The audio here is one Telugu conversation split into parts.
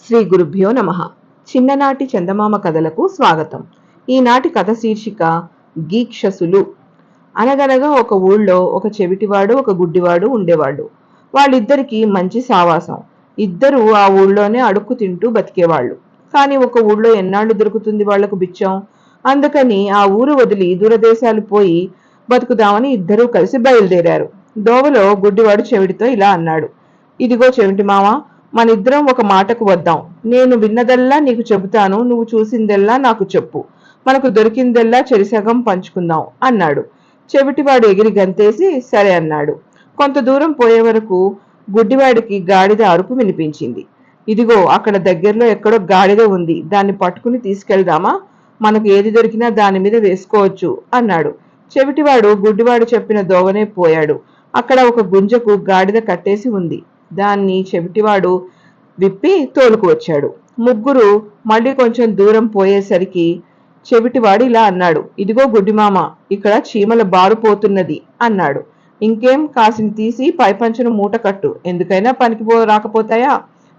శ్రీ గురుభ్యో నమః. చిన్ననాటి చందమామ కథలకు స్వాగతం. ఈనాటి కథ శీర్షిక గీక్షసులు. అనగనగా ఒక ఊళ్ళో ఒక చెవిటివాడు ఒక గుడ్డివాడు ఉండేవాడు. వాళ్ళిద్దరికీ మంచి సావాసం. ఇద్దరు ఆ ఊళ్ళోనే అడుక్కు తింటూ బతికేవాళ్ళు. కానీ ఒక ఊళ్ళో ఎన్నాళ్ళు దొరుకుతుంది వాళ్లకు బిచ్చం? అందుకని ఆ ఊరు వదిలి దూరదేశాలు పోయి బతుకుదామని ఇద్దరూ కలిసి బయలుదేరారు. దోవలో గుడ్డివాడు చెవిటితో ఇలా అన్నాడు: ఇదిగో చెవిటి మామ, మనిద్దరం ఒక మాటకు వద్దాం. నేను విన్నదల్లా నీకు చెబుతాను, నువ్వు చూసిందెల్లా నాకు చెప్పు. మనకు దొరికిందెల్లా చెరిసగం పంచుకుందాం అన్నాడు. చెవిటివాడు ఎగిరి గంతేసి సరే అన్నాడు. కొంత దూరం పోయే వరకు గుడ్డివాడికి గాడిద అరుపు వినిపించింది. ఇదిగో అక్కడ దగ్గరలో ఎక్కడో గాడిద ఉంది, దాన్ని పట్టుకుని తీసుకెళ్దామా? మనకు ఏది దొరికినా దాని మీద వేసుకోవచ్చు అన్నాడు. చెవిటివాడు గుడ్డివాడు చెప్పిన దోవనే పోయాడు. అక్కడ ఒక గుంజకు గాడిద కట్టేసి ఉంది. దాన్ని చెవిటివాడు విప్పి తోలుకు వచ్చాడు. ముగ్గురు మళ్ళీ కొంచెం దూరం పోయేసరికి చెవిటివాడు ఇలా అన్నాడు: ఇదిగో గుడ్డిమామ, ఇక్కడ చీమల బారు పోతున్నది అన్నాడు. ఇంకేం, కాసిని తీసి పైపంచను మూట కట్టు, ఎందుకైనా పనికి రాకపోతాయా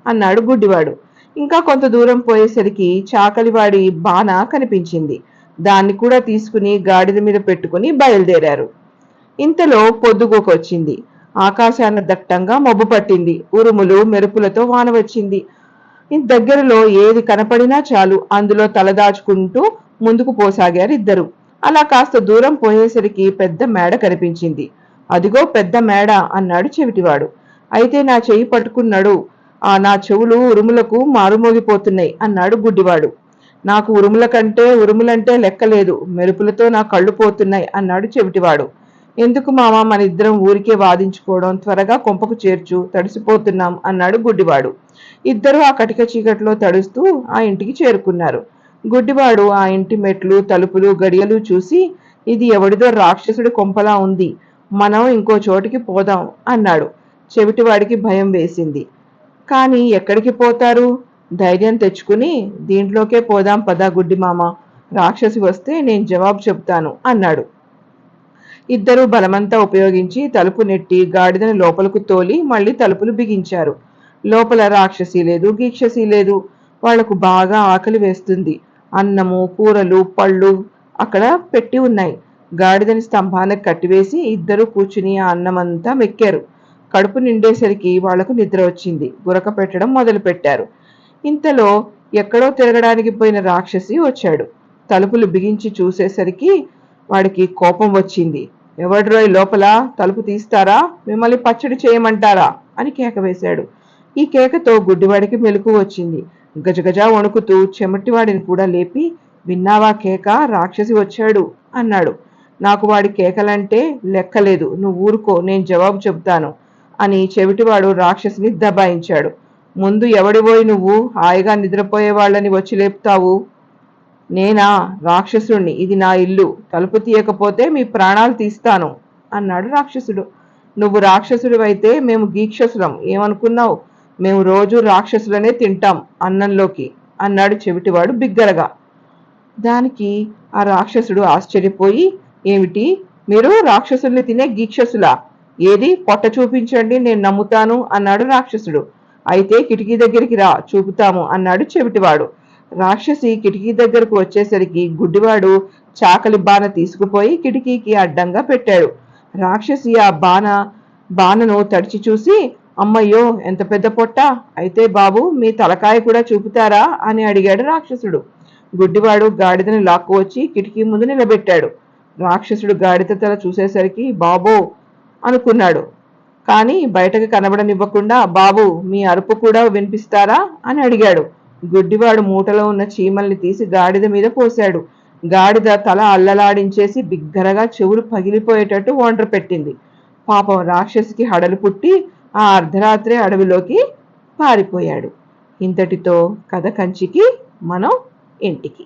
అన్నాడు గుడ్డివాడు. ఇంకా కొంత దూరం పోయేసరికి చాకలివాడి బాణ కనిపించింది. దాన్ని కూడా తీసుకుని గాడిద మీద పెట్టుకుని బయలుదేరారు. ఇంతలో పొద్దుగూకొచ్చింది. ఆకాశాన దట్టంగా మబ్బు పట్టింది. ఉరుములు మెరుపులతో వాన వచ్చింది. దగ్గరలో ఏది కనపడినా చాలు అందులో తలదాచుకుంటూ ముందుకు పోసాగారు ఇద్దరు. అలా కాస్త దూరం పోయేసరికి పెద్ద మేడ కనిపించింది. అదిగో పెద్ద మేడ అన్నాడు చెవిటివాడు. అయితే నా చెయ్యి పట్టుకున్నాడు, నా చెవులు ఉరుములకు మారుమోగిపోతున్నాయి అన్నాడు గుడ్డివాడు. నాకు ఉరుములంటే లెక్కలేదు, మెరుపులతో నా కళ్ళు పోతున్నాయి అన్నాడు చెవిటివాడు. ఎందుకు మామ మన ఇద్దరం ఊరికే వాదించుకోవడం, త్వరగా కొంపకు చేర్చు, తడిసిపోతున్నాం అన్నాడు గుడ్డివాడు. ఇద్దరు ఆ కటిక చీకట్లో తడుస్తూ ఆ ఇంటికి చేరుకున్నారు. గుడ్డివాడు ఆ ఇంటి మెట్లు, తలుపులు, గడియలు చూసి ఇది ఎవడిదో రాక్షసుడి కొంపలా ఉంది, మనం ఇంకో చోటికి పోదాం అన్నాడు. చెవిటివాడికి భయం వేసింది. కానీ ఎక్కడికి పోతారు? ధైర్యం తెచ్చుకుని దీంట్లోకే పోదాం పదా గుడ్డిమామ, రాక్షసి వస్తే నేను జవాబు చెబుతాను అన్నాడు. ఇద్దరూ బలమంతా ఉపయోగించి తలుపు నెట్టి గాడిదను లోపలకు తోలి మళ్ళీ తలుపులు బిగించారు. లోపల రాక్షసి లేదు, గీక్షసి లేదు. వాళ్లకు బాగా ఆకలి వేస్తుంది. అన్నము, కూరలు, పళ్ళు అక్కడ పెట్టి ఉన్నాయి. గాడిదని స్తంభానికి కట్టివేసి ఇద్దరు కూర్చుని ఆ అన్నమంతా మెక్కారు. కడుపు నిండేసరికి వాళ్లకు నిద్ర వచ్చింది. గురక పెట్టడం మొదలు పెట్టారు. ఇంతలో ఎక్కడో తిరగడానికి పోయిన రాక్షసి వచ్చాడు. తలుపులు బిగించి చూసేసరికి వాడికి కోపం వచ్చింది. ఎవడ్రోయ్ లోపల, తలుపు తీస్తారా, మిమ్మల్ని పచ్చడి చేయమంటారా అని కేక వేశాడు. ఈ కేకతో గుడ్డివాడికి మెలకు వచ్చింది. గజగజ వణుకుతూ చెమటివాడిని కూడా లేపి, విన్నావా కేక, రాక్షసి వచ్చాడు అన్నాడు. నాకు వాడి కేకలంటే లెక్కలేదు, నువ్వు ఊరుకో, నేను జవాబు చెబుతాను అని చెవిటివాడు రాక్షసిని దబాయించాడు. ముందు ఎవడిపోయి నువ్వు హాయిగా నిద్రపోయే వాళ్ళని వచ్చి లేపుతావు? నేనా? రాక్షసుణ్ణి, ఇది నా ఇల్లు, తలుపు తీయకపోతే మీ ప్రాణాలు తీస్తాను అన్నాడు రాక్షసుడు. నువ్వు రాక్షసుడివైతే మేము గీక్షసులం, ఏమనుకున్నావు? మేము రోజు రాక్షసులనే తింటాం అన్నంలోకి అన్నాడు చెవిటివాడు బిగ్గరగా. దానికి ఆ రాక్షసుడు ఆశ్చర్యపోయి, ఏమిటి, మీరు రాక్షసుల్ని తినే గీక్షసులా? ఏది, పొట్ట చూపించండి, నేను నమ్ముతాను అన్నాడు రాక్షసుడు. అయితే కిటికీ దగ్గరికి రా, చూపుతాము అన్నాడు చెవిటివాడు. రాక్షసి కిటికీ దగ్గరకు వచ్చేసరికి గుడ్డివాడు చాకలి బాణ తీసుకుపోయి కిటికీకి అడ్డంగా పెట్టాడు. రాక్షసి ఆ బాణను తడిచి చూసి, అమ్మయ్యో ఎంత పెద్ద పొట్ట, అయితే బాబు మీ తలకాయ కూడా చూపుతారా అని అడిగాడు రాక్షసుడు. గుడ్డివాడు గాడిదని లాక్కు వచ్చి కిటికీ ముందు నిలబెట్టాడు. రాక్షసుడు గాడిద తల చూసేసరికి బాబో అనుకున్నాడు. కానీ బయటకు కనబడనివ్వకుండా, బాబు మీ అరుపు కూడా వినిపిస్తారా అని అడిగాడు. గుడ్డివాడు మూటలో ఉన్న చీమల్ని తీసి గాడిద మీద పోశాడు. గాడిద తల అల్లలాడించేసి బిగ్గరగా చెవులు పగిలిపోయేటట్టు ఒండ్ర పెట్టింది. పాపం రాక్షసికి హడలు పుట్టి ఆ అర్ధరాత్రే అడవిలోకి పారిపోయాడు. ఇంతటితో కథ కంచికి, మనం ఇంటికి.